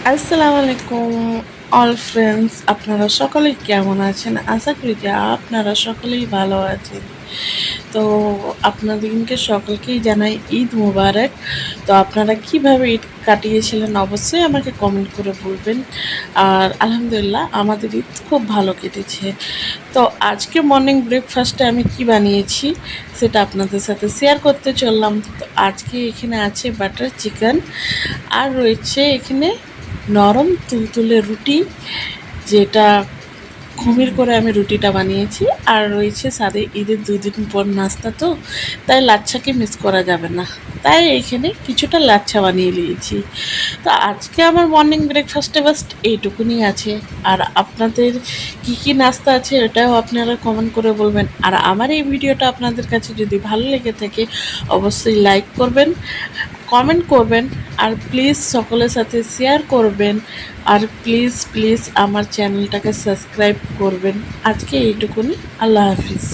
আসসালামু আলাইকুম all friends, আপনারা সকলেই কেমন আছেন? আশা করি যে আপনারা সকলেই ভালো আছেন। তো আপনাদেরকে সকলকেই জানাই ঈদ মুবারক। তো আপনারা কিভাবে ঈদ কাটিয়েছিলেন অবশ্যই আমাকে কমেন্ট করে বলবেন। আর আলহামদুলিল্লাহ আমাদের ঈদ খুব ভালো কেটেছে। তো আজকে মর্নিং ব্রেকফাস্টে আমি কি বানিয়েছি সেটা আপনাদের সাথে শেয়ার করতে চললাম। তো আজকে এখানে আছে বাটার চিকেন, আর রয়েছে এখানে নরম তুলতুলে রুটি, যেটা ঘুমির করে আমি রুটিটা বানিয়েছি। আর রয়েছে সাথে ঈদের 2 দিন পর নাস্তা, তো তাই লাচ্ছাকে মিস করা যাবে না, তাই এখানে কিছুটা লাচ্ছা বানিয়ে নিয়েছি। তো আজকে আমার মর্নিং ব্রেকফাস্টে বাস্ট এইটুকুনি আছে। আর আপনাদের কি কি নাস্তা আছে এটাও আপনারা কমেন্ট করে বলবেন। আর আমার এই ভিডিওটা আপনাদের কাছে যদি ভালো লেগে থাকে অবশ্যই লাইক করবেন, কমেন্ট করবেন, আর প্লিজ সকলের সাথে শেয়ার করবেন। আর প্লিজ প্লিজ আমার চ্যানেলটাকে সাবস্ক্রাইব করবেন। আজকে এইটুকুনি। আল্লাহ হাফিজ।